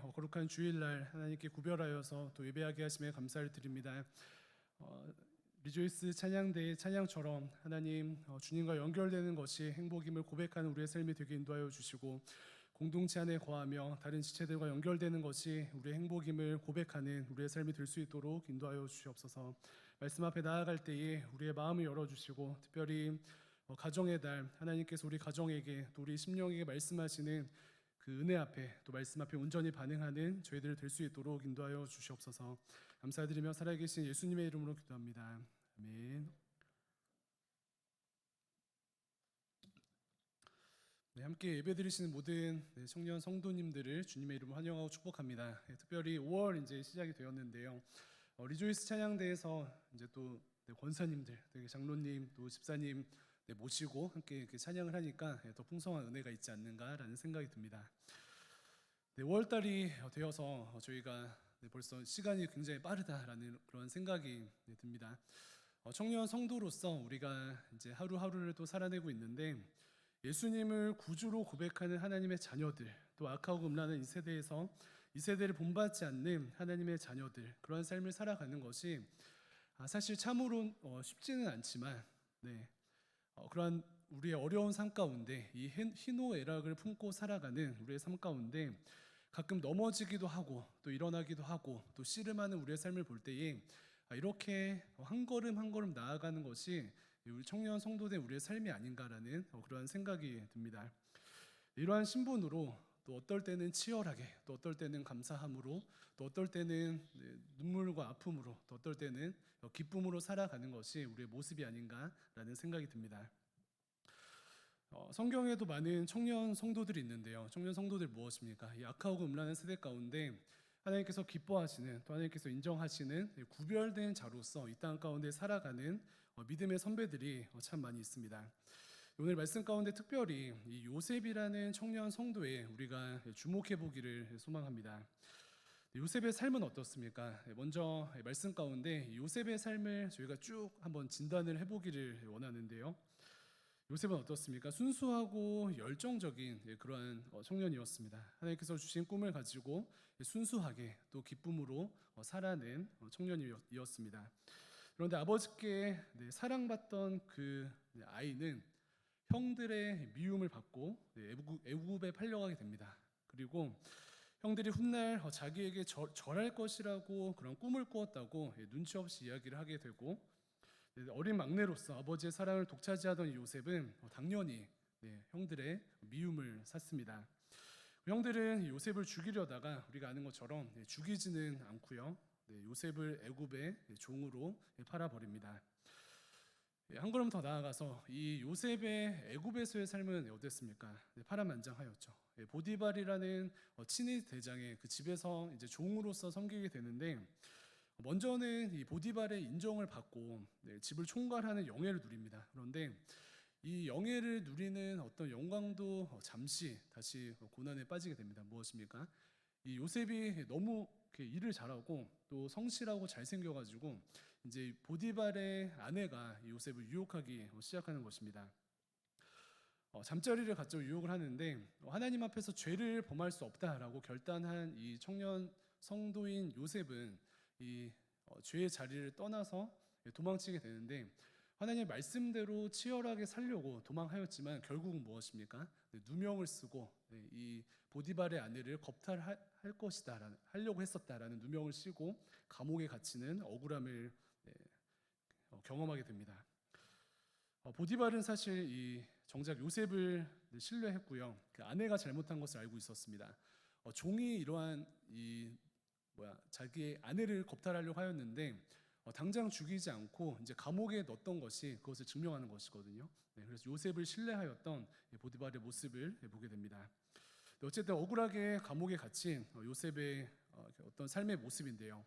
거룩한 주일날 하나님께 구별하여서 또 예배하게 하심에 감사를 드립니다. 리조이스 찬양대의 찬양처럼 하나님 주님과 연결되는 것이 행복임을 고백하는 우리의 삶이 되게 인도하여 주시고, 공동체 안에 거하며 다른 지체들과 연결되는 것이 우리의 행복임을 고백하는 우리의 삶이 될 수 있도록 인도하여 주시옵소서. 말씀 앞에 나아갈 때에 우리의 마음을 열어주시고, 특별히 가정의 달, 하나님께서 우리 가정에게 또 우리 심령에게 말씀하시는 그 은혜 앞에, 또 말씀 앞에 온전히 반응하는 저희들 될 수 있도록 인도하여 주시옵소서. 감사드리며 살아계신 예수님의 이름으로 기도합니다. 아멘. 네, 함께 예배드리시는 모든 청년 성도님들을 주님의 이름으로 환영하고 축복합니다. 특별히 5월 이제 시작이 되었는데요. 리조이스 찬양대에서 이제 또 권사님들, 장로님, 또 집사님 모시고 함께 이렇게 찬양을 하니까 더 풍성한 은혜가 있지 않는가라는 생각이 듭니다. 5월달이 되어서 저희가 벌써 시간이 굉장히 빠르다라는 그런 생각이 듭니다. 청년 성도로서 우리가 이제 하루하루를 또 살아내고 있는데, 예수님을 구주로 고백하는 하나님의 자녀들, 또 악하고 음란한 이 세대에서 이 세대를 본받지 않는 하나님의 자녀들, 그런 삶을 살아가는 것이 사실 참으로 쉽지는 않지만, 그러한 우리의 어려운 삶 가운데 이 희노애락을 품고 살아가는 우리의 삶 가운데 가끔 넘어지기도 하고 또 일어나기도 하고 또 씨름하는 우리의 삶을 볼 때에 이렇게 한 걸음 한 걸음 나아가는 것이 우리 청년 성도된 우리의 삶이 아닌가라는 그러한 생각이 듭니다. 이러한 신분으로 또 어떨 때는 치열하게, 또 어떨 때는 감사함으로, 또 어떨 때는 눈물과 아픔으로, 또 어떨 때는 기쁨으로 살아가는 것이 우리의 모습이 아닌가라는 생각이 듭니다. 성경에도 많은 청년 성도들이 있는데요. 청년 성도들 무엇입니까? 이 악하고 음란한 세대 가운데 하나님께서 기뻐하시는, 또 하나님께서 인정하시는 구별된 자로서 이 땅 가운데 살아가는 믿음의 선배들이 참 많이 있습니다. 오늘 말씀 가운데 특별히 이 요셉이라는 청년 성도에 우리가 주목해 보기를 소망합니다. 요셉의 삶은 어떻습니까? 먼저 말씀 가운데 요셉의 삶을 저희가 쭉 한번 진단을 해보기를 원하는데요. 요셉은 어떻습니까? 순수하고 열정적인 그러한 청년이었습니다. 하나님께서 주신 꿈을 가지고 순수하게 또 기쁨으로 살아낸 청년이었습니다. 그런데 아버지께 사랑받던 그 아이는 형들의 미움을 받고 애굽에 팔려가게 됩니다. 그리고 형들이 훗날 자기에게 절할 것이라고 그런 꿈을 꾸었다고 눈치 없이 이야기를 하게 되고, 어린 막내로서 아버지의 사랑을 독차지하던 요셉은 당연히 형들의 미움을 샀습니다. 형들은 요셉을 죽이려다가 우리가 아는 것처럼 죽이지는 않고요, 요셉을 애굽의 종으로 팔아버립니다. 한 걸음 더 나아가서 이 요셉의 애굽에서의 삶은 어땠습니까? 파란만장하였죠. 보디발이라는 친위 대장의 그 집에서 이제 종으로서 섬기게 되는데, 먼저는 이 보디발의 인정을 받고 집을 총괄하는 영예를 누립니다. 그런데 이 영예를 누리는 어떤 영광도 잠시 다시 고난에 빠지게 됩니다. 무엇입니까? 이 요셉이 너무 일을 잘하고 또 성실하고 잘생겨가지고 이제 보디발의 아내가 이 요셉을 유혹하기 시작하는 것입니다. 잠자리를 갖자고 유혹을 하는데, 하나님 앞에서 죄를 범할 수 없다라고 결단한 이 청년 성도인 요셉은 이 죄의 자리를 떠나서 도망치게 되는데, 하나님의 말씀대로 치열하게 살려고 도망하였지만 결국은 무엇입니까? 누명을 쓰고 이 보디발의 아내를 겁탈할 것이다 하려고 했었다라는 누명을 씌고 감옥에 갇히는 억울함을 경험하게 됩니다. 보디발은 사실 이 정작 요셉을 신뢰했고요, 그 아내가 잘못한 것을 알고 있었습니다. 종이 이러한 자기의 아내를 겁탈하려고 하였는데 당장 죽이지 않고 이제 감옥에 넣었던 것이 그것을 증명하는 것이거든요. 그래서 요셉을 신뢰하였던 보디발의 모습을 보게 됩니다. 어쨌든 억울하게 감옥에 갇힌 요셉의 어떤 삶의 모습인데요.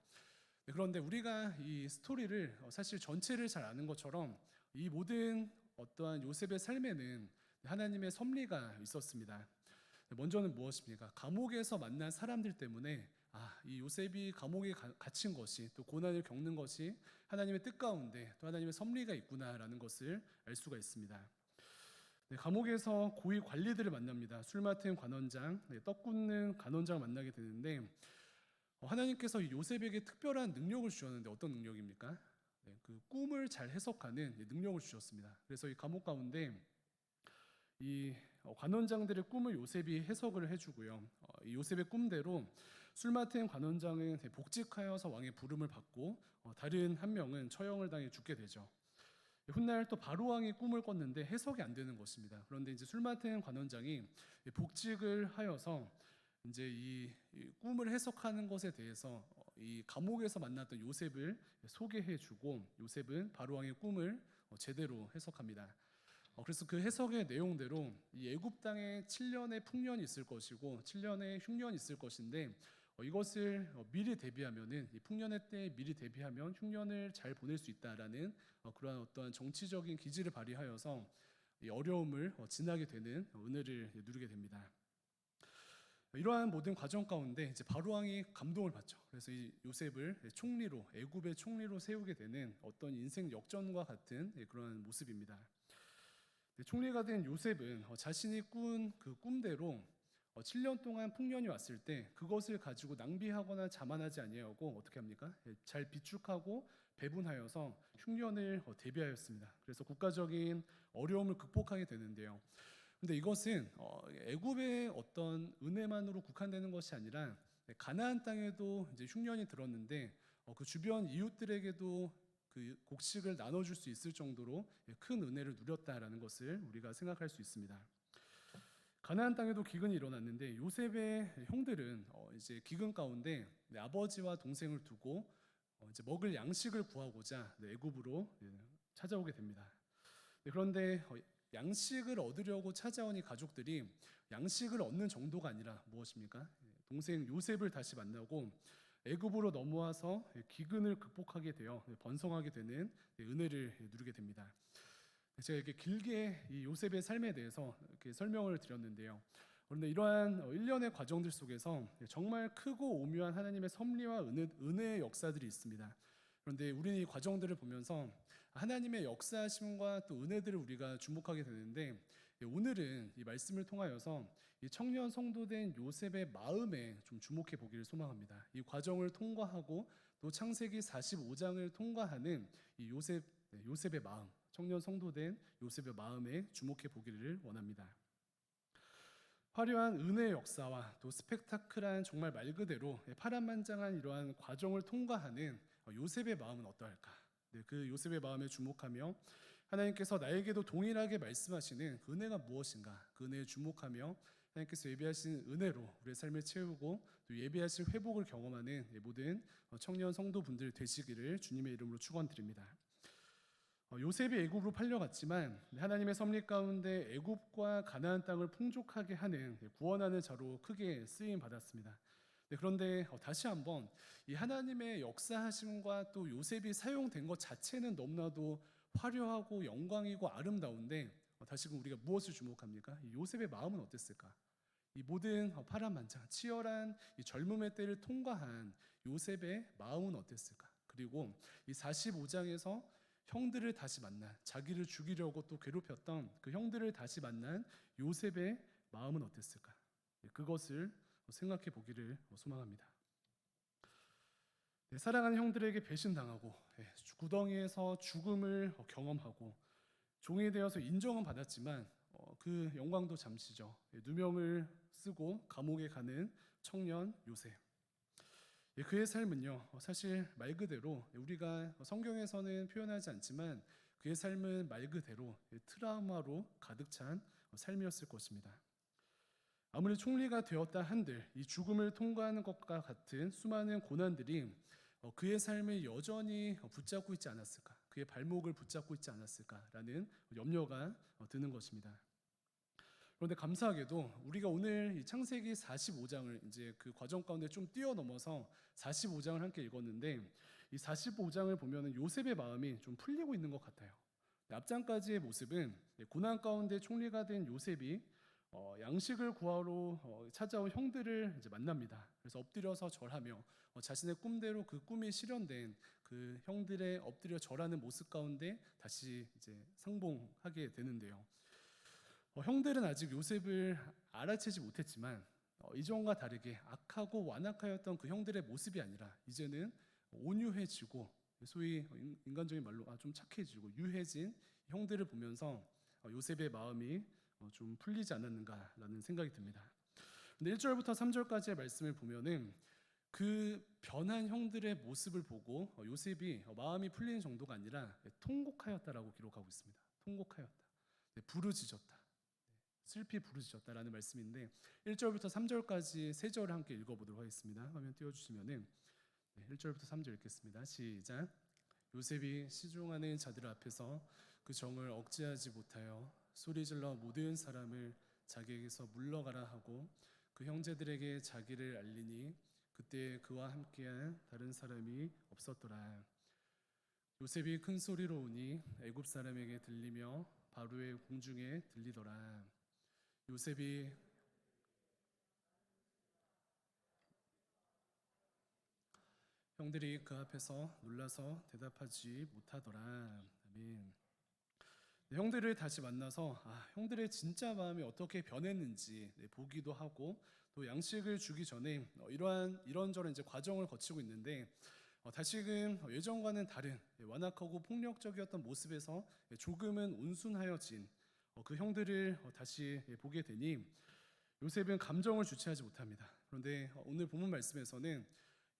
그런데 우리가 이 스토리를 사실 전체를 잘 아는 것처럼 이 모든 어떠한 요셉의 삶에는 하나님의 섭리가 있었습니다. 먼저는 무엇입니까? 감옥에서 만난 사람들 때문에 이 요셉이 감옥에 갇힌 것이, 또 고난을 겪는 것이 하나님의 뜻 가운데 또 하나님의 섭리가 있구나라는 것을 알 수가 있습니다. 네, 감옥에서 고위 관리들을 만납니다. 술 맡은 관원장, 떡 굽는 관원장을 만나게 되는데 하나님께서 요셉에게 특별한 능력을 주셨는데 어떤 능력입니까? 네, 그 꿈을 잘 해석하는 능력을 주셨습니다. 그래서 이 감옥 가운데 이 관원장들의 꿈을 요셉이 해석을 해주고요. 이 요셉의 꿈대로 술 맡은 관원장은 복직하여서 왕의 부름을 받고 다른 한 명은 처형을 당해 죽게 되죠. 훗날 또 바로 왕이 꿈을 꿨는데 해석이 안 되는 것입니다. 그런데 이제 술 맡은 관원장이 복직을 하여서 이제 이 꿈을 해석하는 것에 대해서 이 감옥에서 만났던 요셉을 소개해주고 요셉은 바로 왕의 꿈을 제대로 해석합니다. 그래서 그 해석의 내용대로 이 애굽 땅에 7년의 풍년이 있을 것이고 7년의 흉년이 있을 것인데 이것을 미리 대비하면은 이 풍년의 때에 미리 대비하면 흉년을 잘 보낼 수 있다라는 그러한 어떠한 정치적인 기지를 발휘하여서 이 어려움을 지나게 되는 은혜를 누리게 됩니다. 이러한 모든 과정 가운데 이제 바로 왕이 감동을 받죠. 그래서 이 요셉을 총리로 애굽의 총리로 세우게 되는 어떤 인생 역전과 같은 그런 모습입니다. 총리가 된 요셉은 자신이 꾼 그 꿈대로 7년 동안 풍년이 왔을 때 그것을 가지고 낭비하거나 자만하지 아니하고 어떻게 합니까? 잘 비축하고 배분하여서 흉년을 대비하였습니다. 그래서 국가적인 어려움을 극복하게 되는데요. 근데 이것은 애굽의 어떤 은혜만으로 국한되는 것이 아니라 가나안 땅에도 이제 흉년이 들었는데 그 주변 이웃들에게도 그 곡식을 나눠줄 수 있을 정도로 큰 은혜를 누렸다라는 것을 우리가 생각할 수 있습니다. 가나안 땅에도 기근이 일어났는데 요셉의 형들은 이제 기근 가운데 아버지와 동생을 두고 이제 먹을 양식을 구하고자 애굽으로 찾아오게 됩니다. 그런데 양식을 얻으려고 찾아온 이 가족들이 양식을 얻는 정도가 아니라 무엇입니까? 동생 요셉을 다시 만나고 애굽으로 넘어와서 기근을 극복하게 되어 번성하게 되는 은혜를 누리게 됩니다. 제가 이렇게 길게 이 요셉의 삶에 대해서 이렇게 설명을 드렸는데요. 그런데 이러한 일련의 과정들 속에서 정말 크고 오묘한 하나님의 섭리와 은혜의 역사들이 있습니다. 그런데 우리는 이 과정들을 보면서 하나님의 역사하심과 또 은혜들을 우리가 주목하게 되는데 오늘은 이 말씀을 통하여서 이 청년 성도된 요셉의 마음에 좀 주목해 보기를 소망합니다. 이 과정을 통과하고 또 창세기 45장을 통과하는 이 요셉의 마음, 청년 성도된 요셉의 마음에 주목해 보기를 원합니다. 화려한 은혜의 역사와 또 스펙타클한 정말 말 그대로 파란만장한 이러한 과정을 통과하는 요셉의 마음은 어떠할까? 그 요셉의 마음에 주목하며 하나님께서 나에게도 동일하게 말씀하시는 그 은혜가 무엇인가? 그 은혜에 주목하며 하나님께서 예비하신 은혜로 우리의 삶을 채우고 또 예비하신 회복을 경험하는 모든 청년 성도분들 되시기를 주님의 이름으로 축원드립니다. 요셉이 애굽으로 팔려갔지만 하나님의 섭리 가운데 애굽과 가나안 땅을 풍족하게 하는 구원하는 자로 크게 쓰임 받았습니다. 그런데 다시 한번 이 하나님의 역사하심과 또 요셉이 사용된 것 자체는 너무나도 화려하고 영광이고 아름다운데 다시금 우리가 무엇을 주목합니까? 이 요셉의 마음은 어땠을까? 이 모든 파란만장 치열한 이 젊음의 때를 통과한 요셉의 마음은 어땠을까? 그리고 이 45장에서 형들을 다시 만난 자기를 죽이려고 또 괴롭혔던 그 형들을 다시 만난 요셉의 마음은 어땠을까? 그것을 생각해 보기를 소망합니다. 사랑하는 형들에게 배신당하고 구덩이에서 죽음을 경험하고 종이 되어서 인정은 받았지만 그 영광도 잠시죠. 누명을 쓰고 감옥에 가는 청년 요셉. 그의 삶은요, 사실 말 그대로 우리가 성경에서는 표현하지 않지만 그의 삶은 말 그대로 트라우마로 가득 찬 삶이었을 것입니다. 아무리 총리가 되었다 한들 이 죽음을 통과하는 것과 같은 수많은 고난들이 그의 삶을 여전히 붙잡고 있지 않았을까, 그의 발목을 붙잡고 있지 않았을까라는 염려가 드는 것입니다. 그런데 감사하게도 우리가 오늘 이 창세기 45장을 이제 그 과정 가운데 좀 뛰어넘어서 45장을 함께 읽었는데 이 45장을 보면은 요셉의 마음이 좀 풀리고 있는 것 같아요. 앞장까지의 모습은 고난 가운데 총리가 된 요셉이 양식을 구하러 찾아온 형들을 이제 만납니다. 그래서 엎드려서 절하며 자신의 꿈대로 그 꿈이 실현된 그 형들의 엎드려 절하는 모습 가운데 다시 이제 상봉하게 되는데요. 형들은 아직 요셉을 알아채지 못했지만 이전과 다르게 악하고 완악하였던 그 형들의 모습이 아니라 이제는 온유해지고 소위 인간적인 말로 좀 착해지고 유해진 형들을 보면서 요셉의 마음이 좀 풀리지 않았는가라는 생각이 듭니다. 근데 1절부터 3절까지의 말씀을 보면은 그 변한 형들의 모습을 보고 요셉이 마음이 풀리는 정도가 아니라 통곡하였다라고 기록하고 있습니다. 통곡하였다. 부르짖었다. 슬피 부르짖었다라는 말씀인데 1절부터 3절까지 세 절을 함께 읽어보도록 하겠습니다. 화면 띄워주시면은 1절부터 3절 읽겠습니다. 시작. 요셉이 시종하는 자들 앞에서 그 정을 억제하지 못하여 소리질러 모든 사람을 자기에게서 물러가라 하고 그 형제들에게 자기를 알리니 그때 그와 함께한 다른 사람이 없었더라. 요셉이 큰 소리로 오니 애굽 사람에게 들리며 바로의 공중에 들리더라. 요셉이 형들이 그 앞에서 놀라서 대답하지 못하더라. 아멘. 형들을 다시 만나서 형들의 진짜 마음이 어떻게 변했는지 보기도 하고 또 양식을 주기 전에 이런저런 이제 과정을 거치고 있는데 다시금 예전과는 다른 완악하고 폭력적이었던 모습에서 조금은 온순하여진 그 형들을 다시 보게 되니 요셉은 감정을 주체하지 못합니다. 그런데 오늘 본문 말씀에서는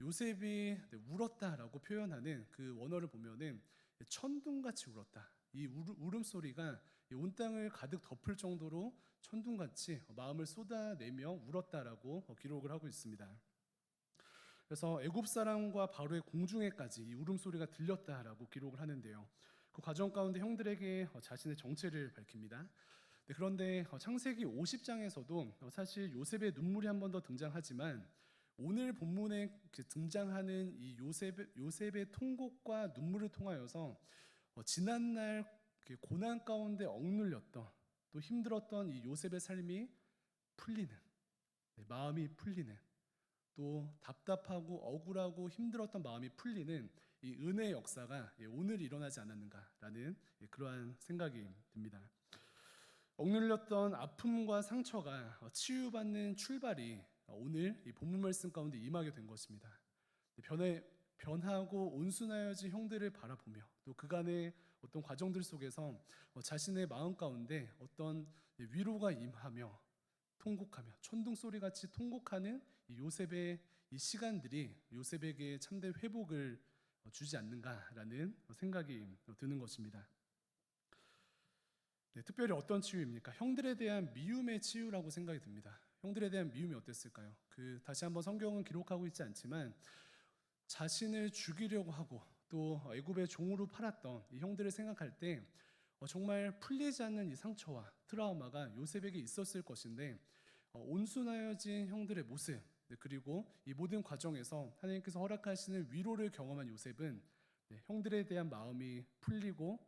요셉이 울었다라고 표현하는 그 원어를 보면은 천둥같이 울었다. 이 울음소리가 온 땅을 가득 덮을 정도로 천둥같이 마음을 쏟아내며 울었다라고 기록을 하고 있습니다. 그래서 애굽 사람과 바로의 공중에까지 이 울음소리가 들렸다라고 기록을 하는데요. 그 과정 가운데 형들에게 자신의 정체를 밝힙니다. 그런데 창세기 50장에서도 사실 요셉의 눈물이 한 번 더 등장하지만 오늘 본문에 등장하는 이 요셉의 통곡과 눈물을 통하여서 지난날 고난 가운데 억눌렸던 또 힘들었던 이 요셉의 삶이 풀리는, 마음이 풀리는, 또 답답하고 억울하고 힘들었던 마음이 풀리는 이 은혜의 역사가 오늘 일어나지 않았는가라는 그러한 생각이 듭니다. 억눌렸던 아픔과 상처가 치유받는 출발이 오늘 이 본문 말씀 가운데 임하게 된 것입니다. 변하고 온순하여진 형들을 바라보며 또 그간의 어떤 과정들 속에서 자신의 마음 가운데 어떤 위로가 임하며 통곡하며 천둥 소리같이 통곡하는 이 요셉의 이 시간들이 요셉에게 참된 회복을 주지 않는가라는 생각이 드는 것입니다. 특별히 어떤 치유입니까? 형들에 대한 미움의 치유라고 생각이 듭니다. 형들에 대한 미움이 어땠을까요? 다시 한번 성경은 기록하고 있지 않지만 자신을 죽이려고 하고 또 애굽의 종으로 팔았던 이 형들을 생각할 때 정말 풀리지 않는 이 상처와 트라우마가 요셉에게 있었을 것인데 온순하여진 형들의 모습 그리고 이 모든 과정에서 하나님께서 허락하시는 위로를 경험한 요셉은 형들에 대한 마음이 풀리고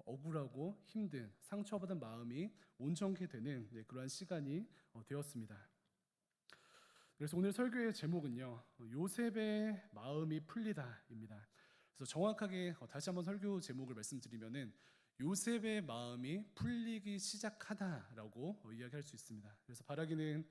억울하고 힘든 상처받은 마음이 온전케 되는 그러한 시간이 되었습니다. 그래서 오늘 설교의 제목은요, 요셉의 마음이 풀리다입니다. 그래서 정확하게 다시 한번 설교 제목을 말씀드리면은 요셉의 마음이 풀리기 시작하다라고 이야기할 수 있습니다. 그래서 바라기는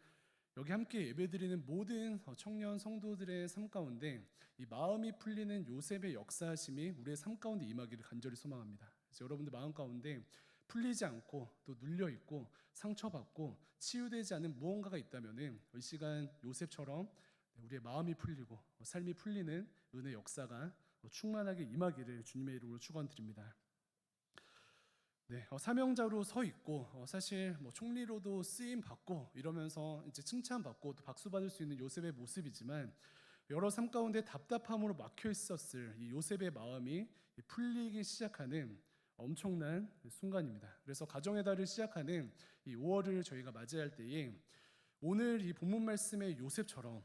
여기 함께 예배드리는 모든 청년 성도들의 삶 가운데 이 마음이 풀리는 요셉의 역사하심이 우리의 삶 가운데 임하기를 간절히 소망합니다. 그래서 여러분들 마음 가운데 풀리지 않고 또 눌려 있고 상처받고 치유되지 않은 무언가가 있다면은 이 시간 요셉처럼 우리의 마음이 풀리고 삶이 풀리는 은혜 역사가 충만하게 임하기를 주님의 이름으로 축원드립니다. 사명자로 서 있고 사실 총리로도 쓰임 받고 이러면서 이제 칭찬 받고 또 박수 받을 수 있는 요셉의 모습이지만 여러 삶 가운데 답답함으로 막혀 있었을 이 요셉의 마음이 풀리기 시작하는 엄청난 순간입니다. 그래서 가정의 달을 시작하는 이 5월을 저희가 맞이할 때에 오늘 이 본문 말씀의 요셉처럼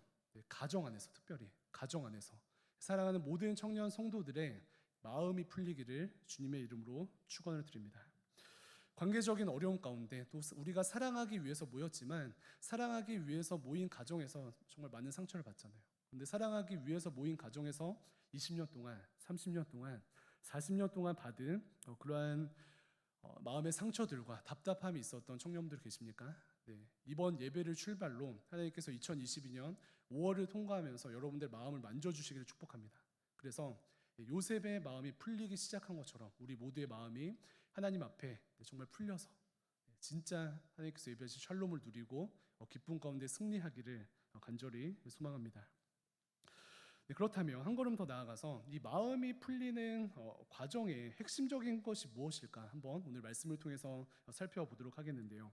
가정 안에서 특별히 가정 안에서 사랑하는 모든 청년 성도들의 마음이 풀리기를 주님의 이름으로 축원을 드립니다. 관계적인 어려움 가운데 또 우리가 사랑하기 위해서 모였지만 사랑하기 위해서 모인 가정에서 정말 많은 상처를 받잖아요. 근데 사랑하기 위해서 모인 가정에서 20년 동안, 30년 동안, 40년 동안 받은 그러한 마음의 상처들과 답답함이 있었던 청년들 계십니까? 네, 이번 예배를 출발로 하나님께서 2022년 5월을 통과하면서 여러분들 마음을 만져주시기를 축복합니다. 그래서 요셉의 마음이 풀리기 시작한 것처럼 우리 모두의 마음이 하나님 앞에 정말 풀려서 진짜 하나님께서 예배하신 샬롬을 누리고 기쁨 가운데 승리하기를 간절히 소망합니다. 네, 그렇다면 한 걸음 더 나아가서 이 마음이 풀리는 과정의 핵심적인 것이 무엇일까 한번 오늘 말씀을 통해서 살펴보도록 하겠는데요.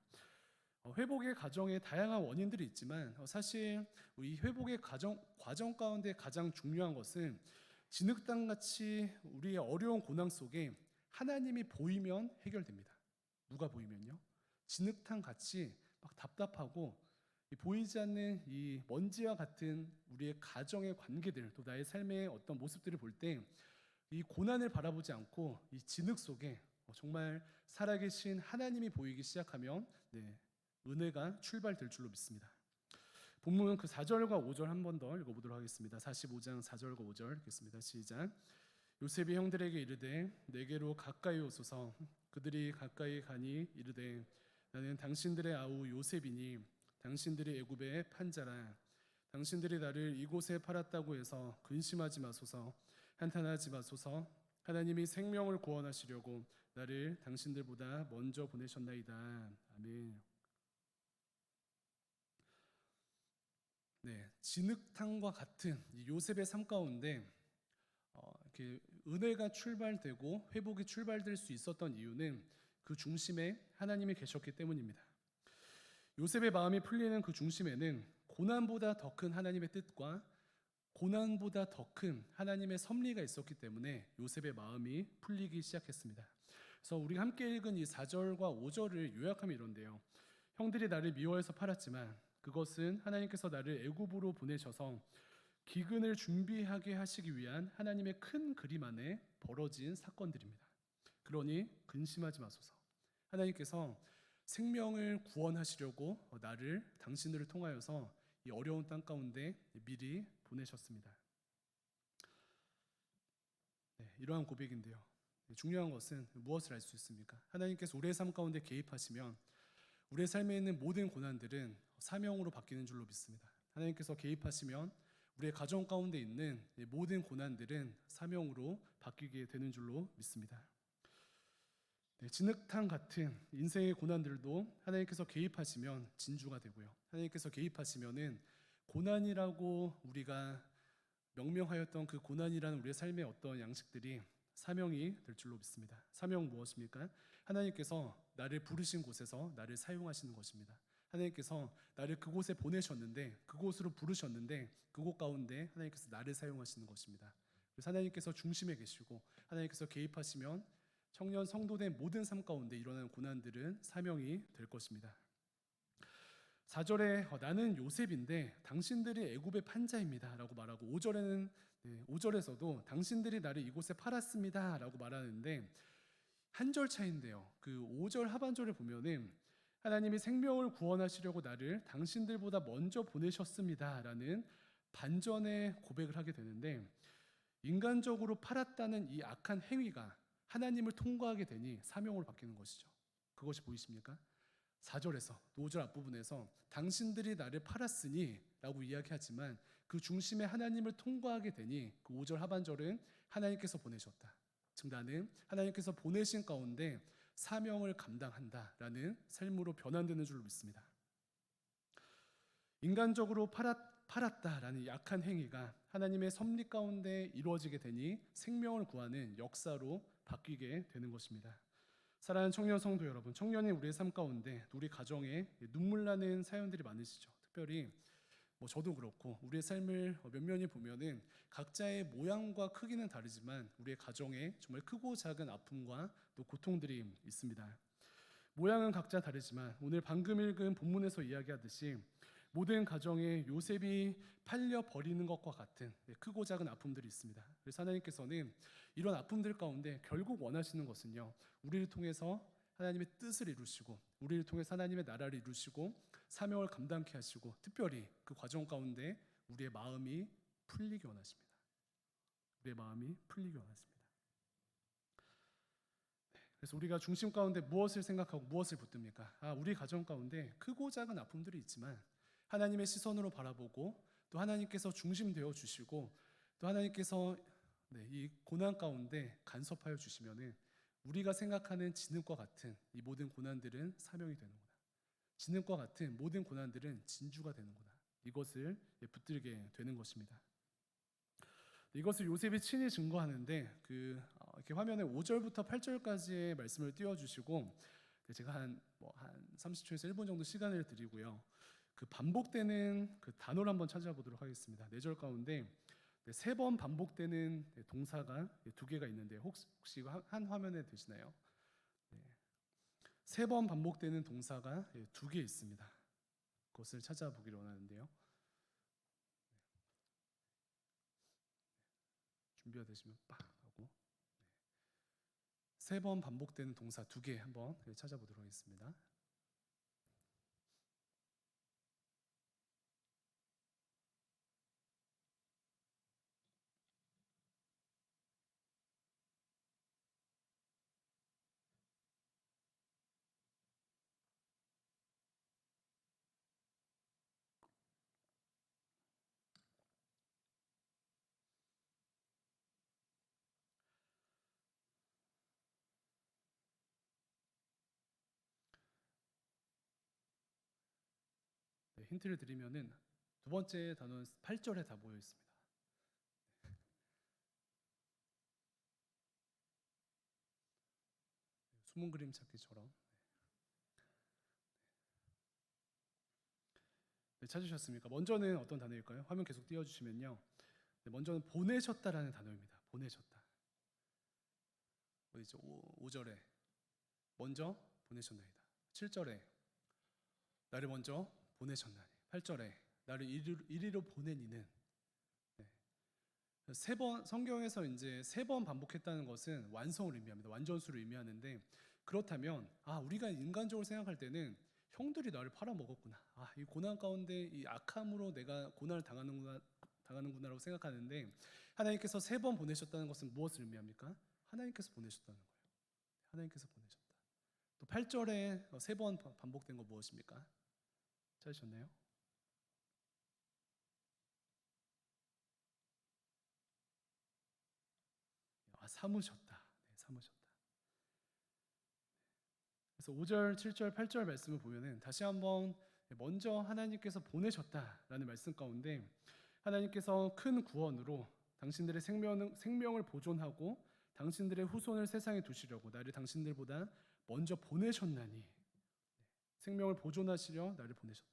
회복의 과정에 다양한 원인들이 있지만 사실 이 회복의 과정 가운데 가장 중요한 것은 진흙탕같이 우리의 어려운 고난 속에 하나님이 보이면 해결됩니다. 누가 보이면요? 진흙탕같이 막 답답하고 보이지 않는 이 먼지와 같은 우리의 가정의 관계들 또 나의 삶의 어떤 모습들을 볼 때 이 고난을 바라보지 않고 이 진흙 속에 정말 살아계신 하나님이 보이기 시작하면 은혜가 출발될 줄로 믿습니다. 본문 그 4절과 5절 한 번 더 읽어보도록 하겠습니다. 45장 4절과 5절 읽겠습니다. 시작. 요셉이 형들에게 이르되 내게로 가까이 오소서. 그들이 가까이 가니 이르되 나는 당신들의 아우 요셉이니 당신들이 애굽의 판자라. 당신들이 나를 이곳에 팔았다고 해서 근심하지 마소서. 한탄하지 마소서. 하나님이 생명을 구원하시려고 나를 당신들보다 먼저 보내셨나이다. 아멘. 네, 진흙탕과 같은 요셉의 삶 가운데 이렇게 은혜가 출발되고 회복이 출발될 수 있었던 이유는 그 중심에 하나님이 계셨기 때문입니다. 요셉의 마음이 풀리는 그 중심에는 고난보다 더 큰 하나님의 뜻과 고난보다 더 큰 하나님의 섭리가 있었기 때문에 요셉의 마음이 풀리기 시작했습니다. 그래서 우리가 함께 읽은 이 4절과 5절을 요약하면 이런데요. 형들이 나를 미워해서 팔았지만 그것은 하나님께서 나를 애굽으로 보내셔서 기근을 준비하게 하시기 위한 하나님의 큰 그림 안에 벌어진 사건들입니다. 그러니 근심하지 마소서. 하나님께서 생명을 구원하시려고 나를 당신들을 통하여서 이 어려운 땅 가운데 미리 보내셨습니다. 이러한 고백인데요. 중요한 것은 무엇을 알 수 있습니까? 하나님께서 우리의 삶 가운데 개입하시면 우리의 삶에 있는 모든 고난들은 사명으로 바뀌는 줄로 믿습니다. 하나님께서 개입하시면 우리의 가정 가운데 있는 모든 고난들은 사명으로 바뀌게 되는 줄로 믿습니다. 진흙탕 같은 인생의 고난들도 하나님께서 개입하시면 진주가 되고요. 하나님께서 개입하시면은 고난이라고 우리가 명명하였던 그 고난이라는 우리의 삶의 어떤 양식들이 사명이 될 줄로 믿습니다. 사명 무엇입니까? 하나님께서 나를 부르신 곳에서 나를 사용하시는 것입니다. 하나님께서 나를 그곳에 보내셨는데 그곳으로 부르셨는데 그곳 가운데 하나님께서 나를 사용하시는 것입니다. 그래서 하나님께서 중심에 계시고 하나님께서 개입하시면 청년 성도된 모든 삶 가운데 일어나는 고난들은 사명이 될 것입니다. 4절에 나는 요셉인데 당신들이 애굽의 판자입니다 라고 말하고 5절에서도 당신들이 나를 이곳에 팔았습니다 라고 말하는데 한 절 차이인데요. 그 5절 하반절을 보면은 하나님이 생명을 구원하시려고 나를 당신들보다 먼저 보내셨습니다 라는 반전의 고백을 하게 되는데 인간적으로 팔았다는 이 악한 행위가 하나님을 통과하게 되니 사명으로 바뀌는 것이죠. 그것이 보이십니까? 4절에서 5절 앞부분에서 당신들이 나를 팔았으니 라고 이야기하지만 그 중심에 하나님을 통과하게 되니 그 5절 하반절은 하나님께서 보내셨다. 즉 나는 하나님께서 보내신 가운데 사명을 감당한다라는 삶으로 변환되는 줄로 믿습니다. 인간적으로 팔았다라는 약한 행위가 하나님의 섭리 가운데 이루어지게 되니 생명을 구하는 역사로 바뀌게 되는 것입니다. 사랑하는 청년 성도 여러분, 청년이 우리의 삶 가운데 우리 가정에 눈물 나는 사연들이 많으시죠. 특별히 저도 그렇고 우리의 삶을 면면히 보면은 각자의 모양과 크기는 다르지만 우리의 가정에 정말 크고 작은 아픔과 또 고통들이 있습니다. 모양은 각자 다르지만 오늘 방금 읽은 본문에서 이야기하듯이 모든 가정에 요셉이 팔려 버리는 것과 같은 크고 작은 아픔들이 있습니다. 그래서 하나님께서는 이런 아픔들 가운데 결국 원하시는 것은요, 우리를 통해서 하나님의 뜻을 이루시고 우리를 통해서 하나님의 나라를 이루시고 사명을 감당케 하시고 특별히 그 과정 가운데 우리의 마음이 풀리기 원하십니다. 우리의 마음이 풀리기 원하십니다. 그래서 우리가 중심 가운데 무엇을 생각하고 무엇을 붙듭니까? 우리 가정 가운데 크고 작은 아픔들이 있지만 하나님의 시선으로 바라보고 또 하나님께서 중심되어 주시고 또 하나님께서 이 고난 가운데 간섭하여 주시면은 우리가 생각하는 진흙과 같은 이 모든 고난들은 사명이 되는구나. 진흙과 같은 모든 고난들은 진주가 되는구나. 이것을 붙들게 되는 것입니다. 이것을 요셉이 친히 증거하는데 이렇게 화면에 5절부터 8절까지의 말씀을 띄워주시고 제가 한 30초에서 1분 정도 시간을 드리고요. 그 반복되는 그 단어를 한번 찾아보도록 하겠습니다. 4절 가운데 3번 반복되는 동사가 2개가 있는데 혹시 한 화면에 되시나요? 3번 반복되는 동사가 2개 있습니다. 그것을 찾아보기를 원하는데요. 준비가 되시면 빡 하고 3번 반복되는 동사 2개 한번 찾아보도록 하겠습니다. 힌트를 드리면은 두 번째 단어는 8절에 다 모여 있습니다. 숨은 그림 찾기처럼. 찾으셨습니까? 먼저는 어떤 단어일까요? 화면 계속 띄워주시면요. 먼저는 보내셨다라는 단어입니다. 보내셨다. 어디죠? 5절에 먼저 보내셨나이다. 7절에 나를 먼저 보내셨나니. 8절에 나를 이리로 보낸 이는. 세 번 성경에서 이제 3번 반복했다는 것은 완성을 의미합니다. 완전수를 의미하는데 그렇다면 우리가 인간적으로 생각할 때는 형들이 나를 팔아먹었구나. 이 고난 가운데 이 악함으로 내가 고난을 당하는구나라고 생각하는데 하나님께서 3번 보내셨다는 것은 무엇을 의미합니까? 하나님께서 보내셨다는 거예요. 하나님께서 보내셨다. 또 8절에 3번 반복된 거 무엇입니까? 찾으셨나요? 삼으셨다. 삼으셨다. 그래서 5절, 7절, 8절 말씀을 보면은 다시 한번 먼저 하나님께서 보내셨다라는 말씀 가운데 하나님께서 큰 구원으로 당신들의 생명을 보존하고 당신들의 후손을 세상에 두시려고 나를 당신들보다 먼저 보내셨나니 생명을 보존하시려 나를 보내셨다.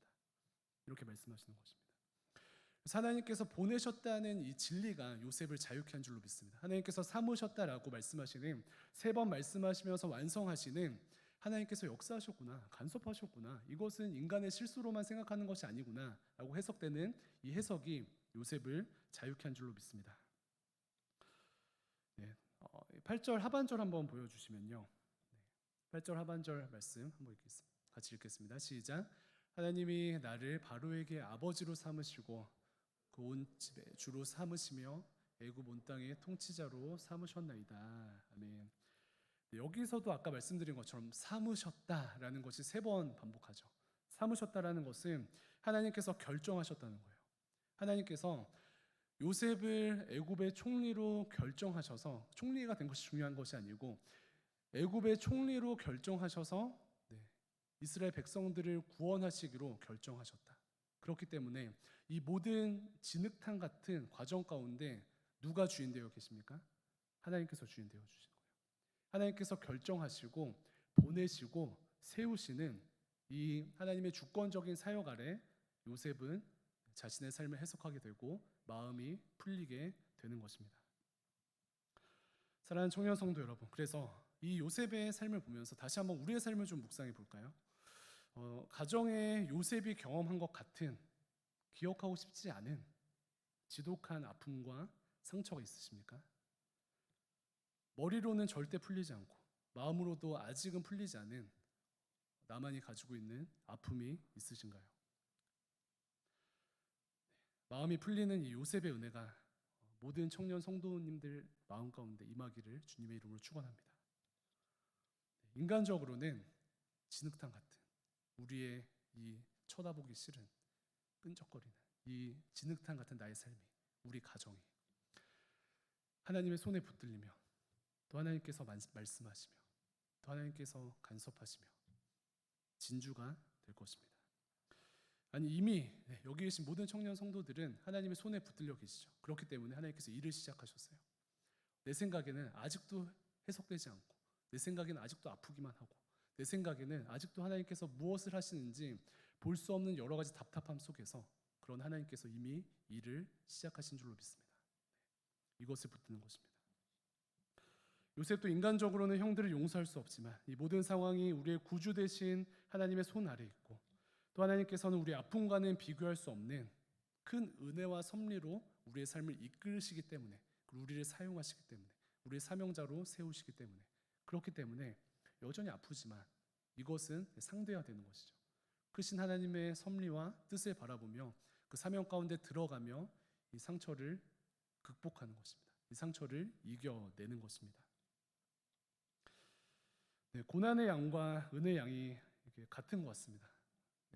이렇게 말씀하시는 것입니다. 하나님께서 보내셨다는 이 진리가 요셉을 자유케 한 줄로 믿습니다. 하나님께서 삼으셨다라고 말씀하시는 3번 말씀하시면서 완성하시는 하나님께서 역사하셨구나, 간섭하셨구나, 이것은 인간의 실수로만 생각하는 것이 아니구나 라고 해석되는 이 해석이 요셉을 자유케 한 줄로 믿습니다. 8절 하반절 한번 보여주시면요. 8절 하반절 말씀 한번 같이 읽겠습니다. 시작. 하나님이 나를 바로에게 아버지로 삼으시고 그 온 집에 주로 삼으시며 애굽 온 땅의 통치자로 삼으셨나이다. 아멘. 여기서도 아까 말씀드린 것처럼 삼으셨다라는 것이 3번 반복하죠. 삼으셨다라는 것은 하나님께서 결정하셨다는 거예요. 하나님께서 요셉을 애굽의 총리로 결정하셔서 총리가 된 것이 중요한 것이 아니고 애굽의 총리로 결정하셔서 이스라엘 백성들을 구원하시기로 결정하셨다. 그렇기 때문에 이 모든 진흙탕 같은 과정 가운데 누가 주인 되어 계십니까? 하나님께서 주인 되어 주신 거예요. 하나님께서 결정하시고 보내시고 세우시는 이 하나님의 주권적인 사역 아래 요셉은 자신의 삶을 해석하게 되고 마음이 풀리게 되는 것입니다. 사랑하는 청년 성도 여러분, 그래서 이 요셉의 삶을 보면서 다시 한번 우리의 삶을 좀 묵상해 볼까요? 가정에 요셉이 경험한 것 같은 기억하고 싶지 않은 지독한 아픔과 상처가 있으십니까? 머리로는 절대 풀리지 않고 마음으로도 아직은 풀리지 않은 나만이 가지고 있는 아픔이 있으신가요? 마음이 풀리는 이 요셉의 은혜가 모든 청년 성도님들 마음 가운데 임하기를 주님의 이름으로 축원합니다. 인간적으로는 진흙탕 같은 우리의 이 쳐다보기 싫은 끈적거리는 이 진흙탕 같은 나의 삶이 우리 가정이 하나님의 손에 붙들리며 또 하나님께서 말씀하시며 또 하나님께서 간섭하시며 진주가 될 것입니다. 아니 이미 여기 계신 모든 청년 성도들은 하나님의 손에 붙들려 계시죠. 그렇기 때문에 하나님께서 일을 시작하셨어요. 내 생각에는 아직도 해석되지 않고 내 생각에는 아직도 아프기만 하고 내 생각에는 아직도 하나님께서 무엇을 하시는지 볼 수 없는 여러 가지 답답함 속에서 그런 하나님께서 이미 일을 시작하신 줄로 믿습니다. 이것을 붙드는 것입니다. 요셉도 인간적으로는 형들을 용서할 수 없지만 이 모든 상황이 우리의 구주 되신 하나님의 손 아래 있고 또 하나님께서는 우리의 아픔과는 비교할 수 없는 큰 은혜와 섭리로 우리의 삶을 이끌으시기 때문에 우리를 사용하시기 때문에 우리의 사명자로 세우시기 때문에 그렇기 때문에 여전히 아프지만 이것은 상대화되는 것이죠. 크신 하나님의 섭리와 뜻을 바라보며 그 사명 가운데 들어가며 이 상처를 극복하는 것입니다. 이 상처를 이겨내는 것입니다. 고난의 양과 은혜의 양이 같은 것 같습니다.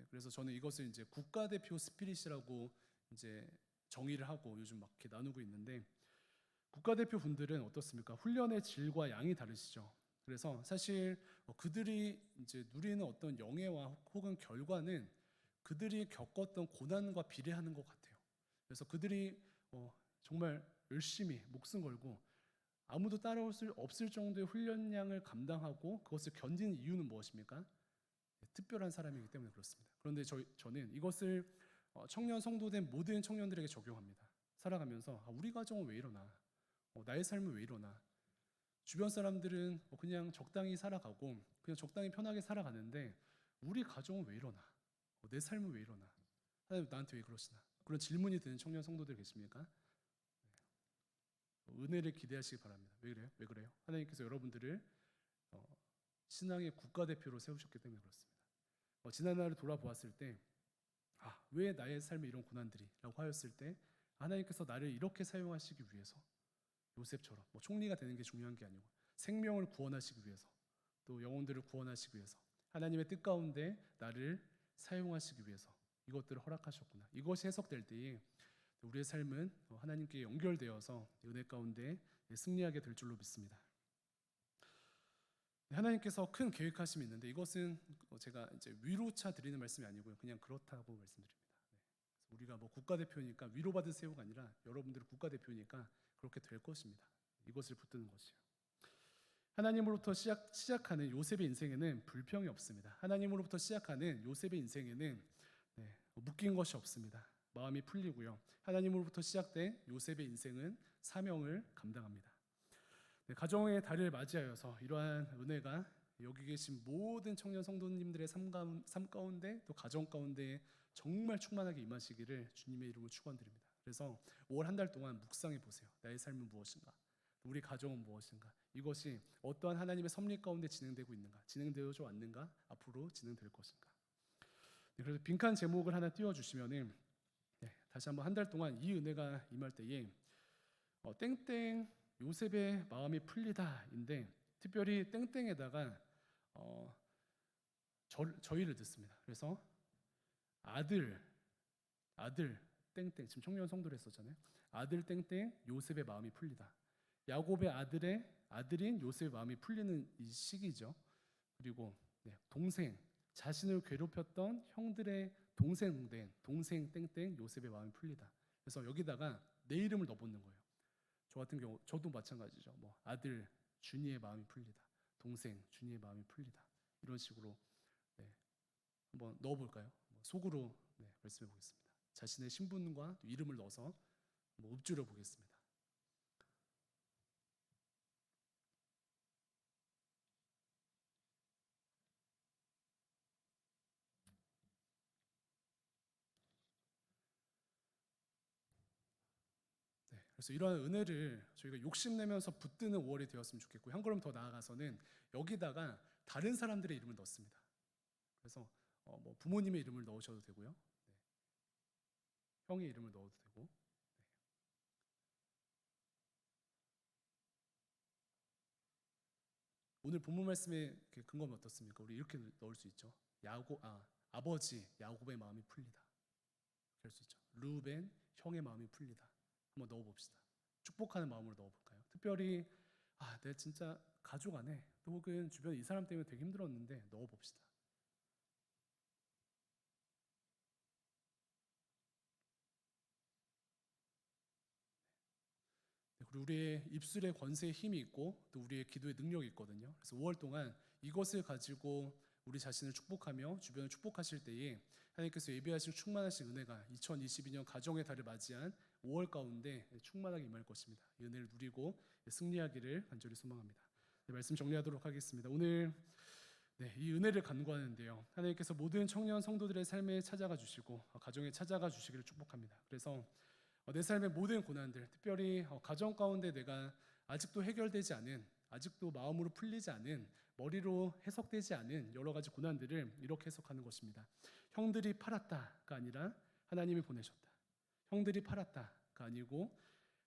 그래서 저는 이것을 이제 국가대표 스피릿이라고 이제 정의를 하고 요즘 막 이렇게 나누고 있는데 국가대표 분들은 어떻습니까? 훈련의 질과 양이 다르시죠. 그래서 사실 그들이 이제 누리는 어떤 영예와 혹은 결과는 그들이 겪었던 고난과 비례하는 것 같아요. 그래서 그들이 정말 열심히 목숨 걸고 아무도 따라올 수 없을 정도의 훈련량을 감당하고 그것을 견디는 이유는 무엇입니까? 특별한 사람이기 때문에 그렇습니다. 그런데 저는 이것을 청년 성도된 모든 청년들에게 적용합니다. 살아가면서 우리 가정은 왜 이러나? 나의 삶은 왜 이러나? 주변 사람들은 그냥 적당히 살아가고 그냥 적당히 편하게 살아가는데 우리 가정은 왜 이러나? 내 삶은 왜 이러나? 하나님 나한테 왜 그러시나? 그런 질문이 드는 청년 성도들 계십니까? 은혜를 기대하시기 바랍니다. 왜 그래요? 왜 그래요? 하나님께서 여러분들을 신앙의 국가대표로 세우셨기 때문에 그렇습니다. 지난 날을 돌아보았을 때 왜 나의 삶에 이런 고난들이? 라고 하였을 때 하나님께서 나를 이렇게 사용하시기 위해서 요셉처럼 총리가 되는 게 중요한 게 아니고 생명을 구원하시기 위해서 또 영혼들을 구원하시기 위해서 하나님의 뜻 가운데 나를 사용하시기 위해서 이것들을 허락하셨구나. 이것이 해석될 때에 우리의 삶은 하나님께 연결되어서 은혜 가운데 승리하게 될 줄로 믿습니다. 하나님께서 큰 계획하심이 있는데 이것은 제가 이제 위로차 드리는 말씀이 아니고요. 그냥 그렇다고 말씀드립니다. 우리가 국가대표니까 위로받으세요가 아니라 여러분들은 국가대표니까 그렇게 될 것입니다. 이것을 붙드는 것이요. 하나님으로부터 시작하는 요셉의 인생에는 불평이 없습니다. 하나님으로부터 시작하는 요셉의 인생에는 묶인 것이 없습니다. 마음이 풀리고요. 하나님으로부터 시작된 요셉의 인생은 사명을 감당합니다. 가정의 달을 맞이하여서 이러한 은혜가 여기 계신 모든 청년 성도님들의 삶 가운데 또 가정 가운데 정말 충만하게 임하시기를 주님의 이름으로 축원드립니다. 그래서 5월 한 달 동안 묵상해 보세요. 나의 삶은 무엇인가? 우리 가정은 무엇인가? 이것이 어떠한 하나님의 섭리 가운데 진행되고 있는가? 진행되어져 왔는가? 앞으로 진행될 것인가? 그래서 빈칸 제목을 하나 띄워주시면은 다시 한번 한 달 동안 이 은혜가 임할 때에 땡땡 요셉의 마음이 풀리다인데 특별히 땡땡에다가 저희를 듣습니다. 그래서 아들 땡땡 지금 청년 성도를 했었잖아요. 아들 땡땡 요셉의 마음이 풀리다. 야곱의 아들인 요셉의 마음이 풀리는 이 시기죠. 그리고 동생 자신을 괴롭혔던 형들의 동생 땡땡 요셉의 마음이 풀리다. 그래서 여기다가 내 이름을 넣어보는 거예요. 저 같은 경우 저도 마찬가지죠. 아들 준이의 마음이 풀리다. 동생 준이의 마음이 풀리다. 이런 식으로 한번 넣어볼까요? 속으로 말씀해 보겠습니다. 자신의 신분과 이름을 넣어서 읊조려 보겠습니다. 그래서 이러한 은혜를 저희가 욕심내면서 붙드는 5월이 되었으면 좋겠고 한 걸음 더 나아가서는 여기다가 다른 사람들의 이름을 넣습니다. 그래서 부모님의 이름을 넣으셔도 되고요. 형의 이름을 넣어도 되고 오늘 본문 말씀의 근거는 어떻습니까? 우리 이렇게 넣을 수 있죠. 아버지 야곱의 마음이 풀리다. 그럴 수 있죠. 르우벤 형의 마음이 풀리다. 한번 넣어봅시다. 축복하는 마음으로 넣어볼까요? 특별히 내가 진짜 가족 안에 또 혹은 주변에 이 사람 때문에 되게 힘들었는데 넣어봅시다. 그리고 우리의 입술의 권세에 힘이 있고 또 우리의 기도의 능력이 있거든요. 그래서 5월 동안 이것을 가지고 우리 자신을 축복하며 주변을 축복하실 때에 하나님께서 예비하신 충만하신 은혜가 2022년 가정의 달을 맞이한 5월 가운데 충만하게 임할 것입니다. 이 은혜를 누리고 승리하기를 간절히 소망합니다. 말씀 정리하도록 하겠습니다. 오늘 이 은혜를 간구하는데요. 하나님께서 모든 청년 성도들의 삶에 찾아가 주시고 가정에 찾아가 주시기를 축복합니다. 그래서 내 삶의 모든 고난들, 특별히 가정 가운데 내가 아직도 해결되지 않은, 아직도 마음으로 풀리지 않은, 머리로 해석되지 않은 여러 가지 고난들을 이렇게 해석하는 것입니다. 형들이 팔았다가 아니라 하나님이 보내셨다. 형들이 팔았다가 아니고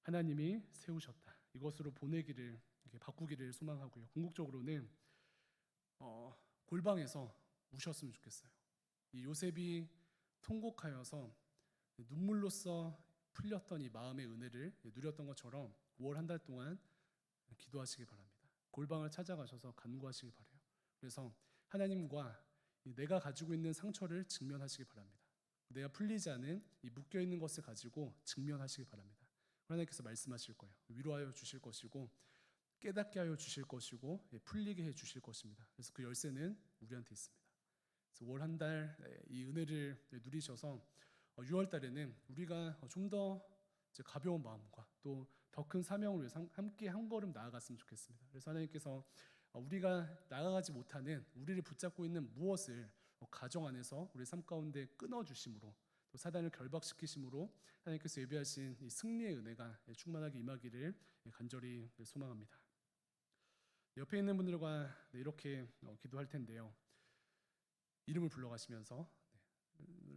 하나님이 세우셨다. 이것으로 보내기를, 바꾸기를 소망하고요. 궁극적으로는 골방에서 우셨으면 좋겠어요. 이 요셉이 통곡하여서 눈물로써 풀렸던 이 마음의 은혜를 누렸던 것처럼 5월 한 달 동안 기도하시기 바랍니다. 골방을 찾아가셔서 간구하시기 바라요. 그래서 하나님과 내가 가지고 있는 상처를 직면하시기 바랍니다. 내가 풀리지 않은 이 묶여있는 것을 가지고 직면하시기 바랍니다. 하나님께서 말씀하실 거예요. 위로하여 주실 것이고 깨닫게 하여 주실 것이고 풀리게 해 주실 것입니다. 그래서 그 열쇠는 우리한테 있습니다. 그래서 5월 한 달 이 은혜를 누리셔서 6월 달에는 우리가 좀 더 가벼운 마음과 또 더 큰 사명을 위해서 함께 한 걸음 나아갔으면 좋겠습니다. 그래서 하나님께서 우리가 나아가지 못하는 우리를 붙잡고 있는 무엇을 가정 안에서 우리 삶 가운데 끊어주심으로 또 사단을 결박시키심으로 하나님께서 예비하신 이 승리의 은혜가 충만하게 임하기를 간절히 소망합니다. 옆에 있는 분들과 이렇게 기도할 텐데요. 이름을 불러가시면서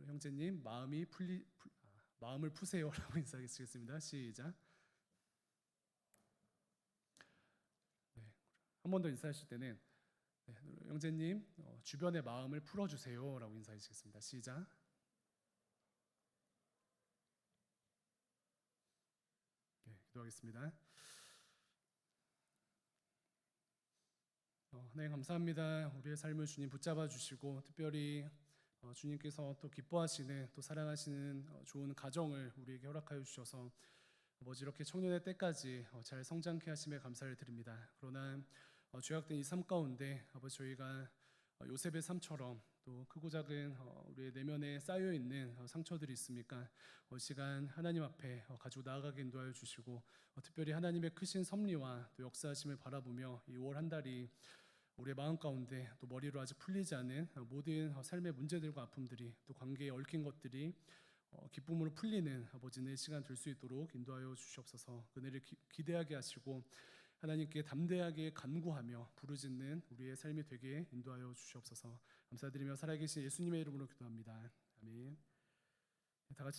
형제님 마음을 푸세요라고 인사하겠습니다. 시작. 한 번 더 인사하실 때는 형제님 주변의 마음을 풀어주세요라고 인사하시겠습니다. 시작. 기도하겠습니다. 네, 감사합니다. 우리의 삶을 주님 붙잡아 주시고 특별히 주님께서 또 기뻐하시는 또 사랑하시는 좋은 가정을 우리에게 허락하여 주셔서 아버지 이렇게 청년의 때까지 잘 성장케 하심에 감사를 드립니다. 그러나 죄악된 이 삶 가운데 아버지 저희가 요셉의 삶처럼 또 크고 작은 우리의 내면에 쌓여 있는 상처들이 있습니까? 시간 하나님 앞에 가지고 나아가게 인도하여 주시고 특별히 하나님의 크신 섭리와 또 역사하심을 바라보며 이 5월 한 달이 우리의 마음 가운데 또 머리로 아직 풀리지 않은 모든 삶의 문제들과 아픔들이 또 관계에 얽힌 것들이 기쁨으로 풀리는 아버지의 시간 될 수 있도록 인도하여 주시옵소서. 은혜를 기대하게 하시고 하나님께 담대하게 간구하며 부르짖는 우리의 삶이 되게 인도하여 주시옵소서. 감사드리며 살아계신 예수님의 이름으로 기도합니다. 아멘. 다 같이